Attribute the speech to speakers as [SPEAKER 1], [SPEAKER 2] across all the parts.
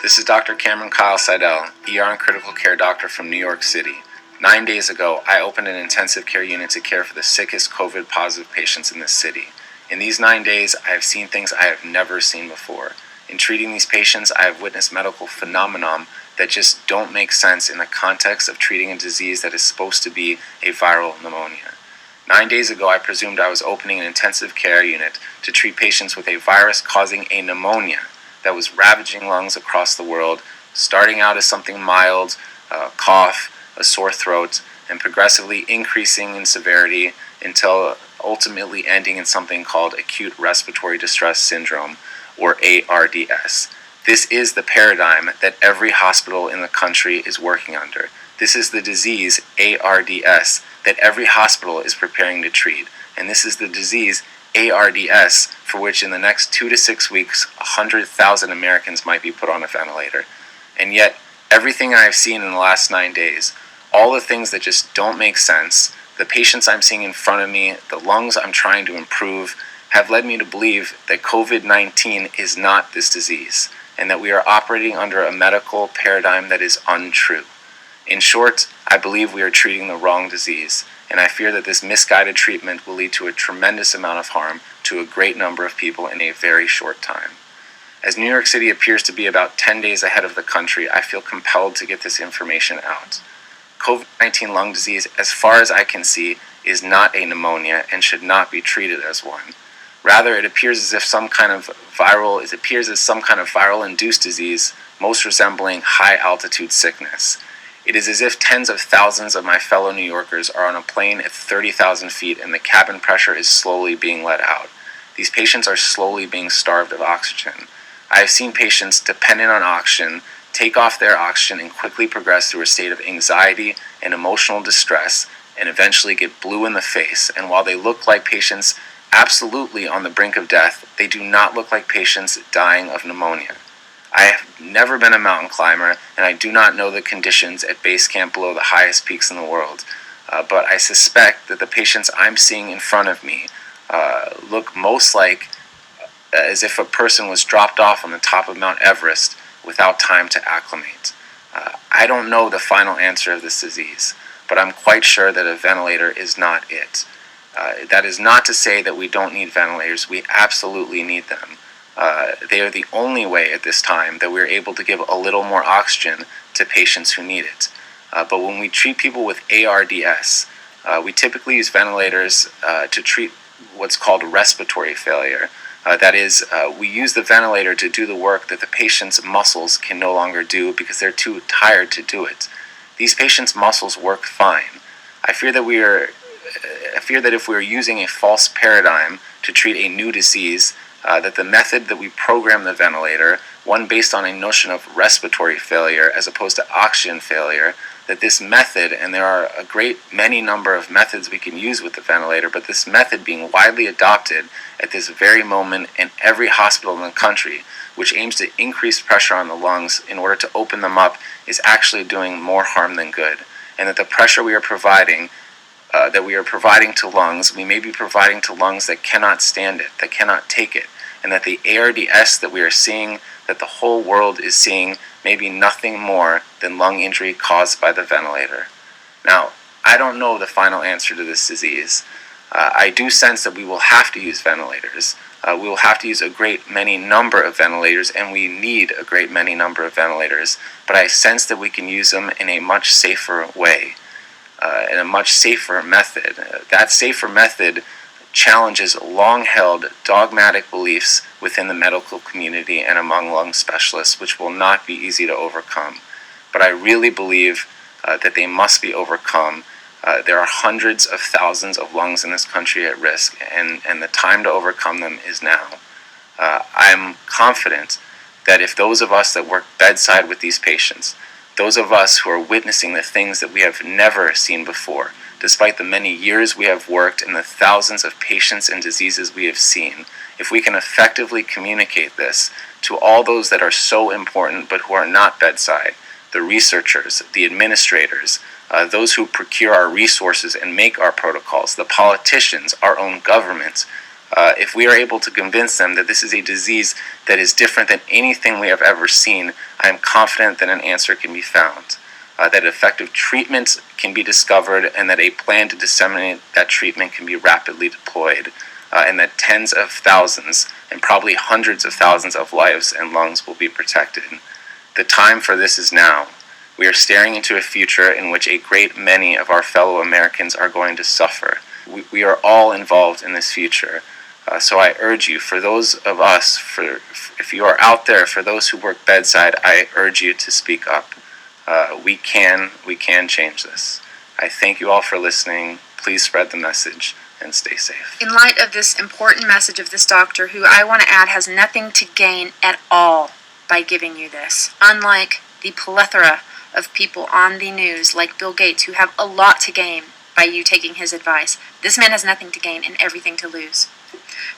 [SPEAKER 1] This is Dr. Cameron Kyle Seidel, ER and critical care doctor from New York City. 9 days ago, I opened an intensive care unit to care for the sickest COVID-positive patients in this city. In these 9 days, I have seen things I have never seen before. In treating these patients, I have witnessed medical phenomenon that just don't make sense in the context of treating a disease that is supposed to be a viral pneumonia. 9 days ago, I presumed I was opening an intensive care unit to treat patients with a virus causing a pneumonia that was ravaging lungs across the world, starting out as something mild, a cough, a sore throat, and progressively increasing in severity until ultimately ending in something called acute respiratory distress syndrome, or ARDS. This is the paradigm that every hospital in the country is working under. This is the disease, ARDS, that every hospital is preparing to treat. And this is the disease, ARDS, for which in the next 2 to 6 weeks, 100,000 Americans might be put on a ventilator. And yet, everything I have seen in the last 9 days, all the things that just don't make sense, the patients I'm seeing in front of me, the lungs I'm trying to improve, have led me to believe that COVID-19 is not this disease, and that we are operating under a medical paradigm that is untrue. In short, I believe we are treating the wrong disease, and I fear that this misguided treatment will lead to a tremendous amount of harm to a great number of people in a very short time. As New York City appears to be about 10 days ahead of the country, I feel compelled to get this information out. COVID-19 lung disease, as far as I can see, is not a pneumonia and should not be treated as one. Rather, it appears as some kind of viral-induced disease, most resembling high-altitude sickness. It is as if tens of thousands of my fellow New Yorkers are on a plane at 30,000 feet and the cabin pressure is slowly being let out. These patients are slowly being starved of oxygen. I have seen patients dependent on oxygen take off their oxygen and quickly progress through a state of anxiety and emotional distress and eventually get blue in the face. And while they look like patients absolutely on the brink of death, they do not look like patients dying of pneumonia. I have never been a mountain climber, and I do not know the conditions at base camp below the highest peaks in the world. But I suspect that the patients I'm seeing in front of me look most like as if a person was dropped off on the top of Mount Everest without time to acclimate. I don't know the final answer of this disease, but I'm quite sure that a ventilator is not it. That is not to say that we don't need ventilators. We absolutely need them. They are the only way at this time that we're able to give a little more oxygen to patients who need it. But when we treat people with ARDS, we typically use ventilators to treat what's called respiratory failure. That is, we use the ventilator to do the work that the patient's muscles can no longer do because they're too tired to do it. These patients' muscles work fine. I fear that if we are using a false paradigm to treat a new disease, that the method that we program the ventilator, one based on a notion of respiratory failure as opposed to oxygen failure, that this method, and there are a great many number of methods we can use with the ventilator, but this method being widely adopted at this very moment in every hospital in the country, which aims to increase pressure on the lungs in order to open them up, is actually doing more harm than good. And that the pressure we are providing to lungs, we may be providing to lungs that cannot stand it, that cannot take it, and that the ARDS that we are seeing, that the whole world is seeing, may be nothing more than lung injury caused by the ventilator. Now, I don't know the final answer to this disease. I do sense that we will have to use ventilators. We will have to use a great many number of ventilators, and we need a great many number of ventilators, but I sense that we can use them in a much safer way. In a much safer method. That safer method challenges long-held dogmatic beliefs within the medical community and among lung specialists, which will not be easy to overcome. But I really believe that they must be overcome. There are hundreds of thousands of lungs in this country at risk, and the time to overcome them is now. I'm confident that if those of us that work bedside with these patients, those of us who are witnessing the things that we have never seen before, despite the many years we have worked and the thousands of patients and diseases we have seen, if we can effectively communicate this to all those that are so important but who are not bedside, the researchers, the administrators, those who procure our resources and make our protocols, the politicians, our own government, If we are able to convince them that this is a disease that is different than anything we have ever seen, I am confident that an answer can be found, that effective treatment can be discovered, and that a plan to disseminate that treatment can be rapidly deployed, and that tens of thousands and probably hundreds of thousands of lives and lungs will be protected. The time for this is now. We are staring into a future in which a great many of our fellow Americans are going to suffer. We are all involved in this future. So I urge you, for those of us, if you are out there, for those who work bedside, I urge you to speak up. We can change this. I thank you all for listening. Please spread the message and stay safe.
[SPEAKER 2] In light of this important message of this doctor, who I want to add has nothing to gain at all by giving you this, unlike the plethora of people on the news like Bill Gates who have a lot to gain by you taking his advice, this man has nothing to gain and everything to lose.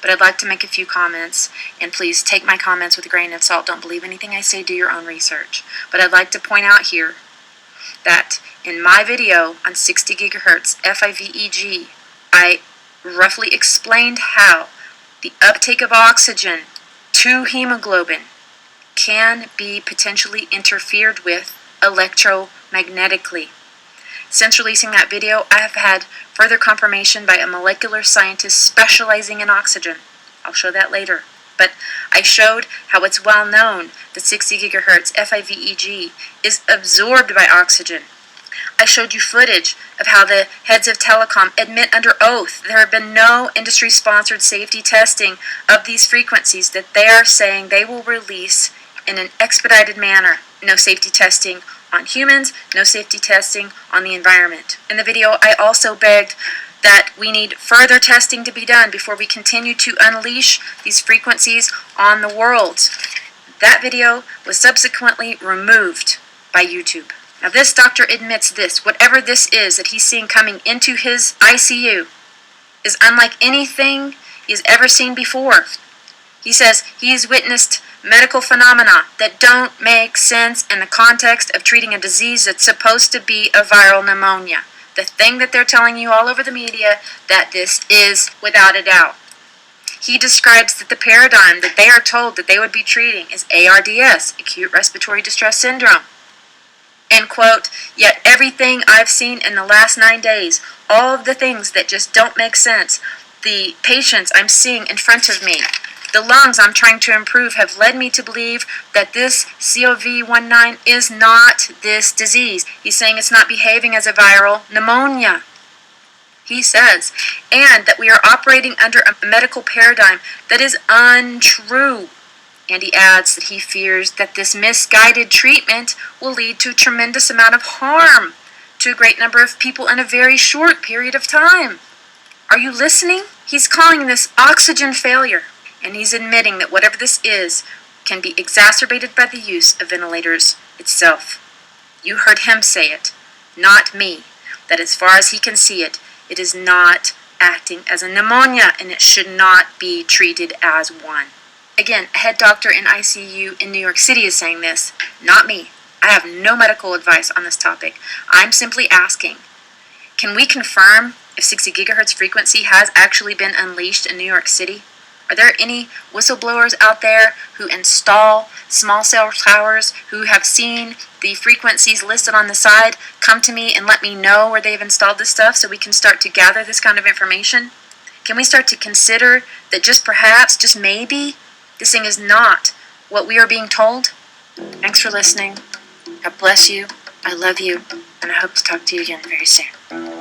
[SPEAKER 2] But I'd like to make a few comments, and please take my comments with a grain of salt. Don't believe anything I say, do your own research. But I'd like to point out here that in my video on 60 gigahertz FIVEG, I roughly explained how the uptake of oxygen to hemoglobin can be potentially interfered with electromagnetically. Since releasing that video, I have had further confirmation by a molecular scientist specializing in oxygen. I'll show that later. But I showed how it's well known that 60 gigahertz FIVEG is absorbed by oxygen. I showed you footage of how the heads of telecom admit under oath there have been no industry-sponsored safety testing of these frequencies that they are saying they will release in an expedited manner. No safety testing on humans, no safety testing on the environment. In the video, I also begged that we need further testing to be done before we continue to unleash these frequencies on the world. That video was subsequently removed by YouTube. Now this doctor admits this, whatever this is that he's seeing coming into his ICU is unlike anything he's ever seen before. He says he's witnessed medical phenomena that don't make sense in the context of treating a disease that's supposed to be a viral pneumonia. The thing that they're telling you all over the media that this is without a doubt. He describes that the paradigm that they are told that they would be treating is ARDS, acute respiratory distress syndrome. And quote, yet everything I've seen in the last 9 days, all of the things that just don't make sense, the patients I'm seeing in front of me, the lungs I'm trying to improve have led me to believe that this COVID-19 is not this disease. He's saying it's not behaving as a viral pneumonia. He says, and that we are operating under a medical paradigm that is untrue. And he adds that he fears that this misguided treatment will lead to a tremendous amount of harm to a great number of people in a very short period of time. Are you listening? He's calling this oxygen failure. And he's admitting that whatever this is can be exacerbated by the use of ventilators itself. You heard him say it, not me, that as far as he can see it, it is not acting as a pneumonia and it should not be treated as one. Again, a head doctor in ICU in New York City is saying this, not me. I have no medical advice on this topic. I'm simply asking, can we confirm if 60 gigahertz frequency has actually been unleashed in New York City? Are there any whistleblowers out there who install small cell towers who have seen the frequencies listed on the side? Come to me and let me know where they've installed this stuff so we can start to gather this kind of information. Can we start to consider that just perhaps, just maybe, this thing is not what we are being told? Thanks for listening. God bless you. I love you. And I hope to talk to you again very soon.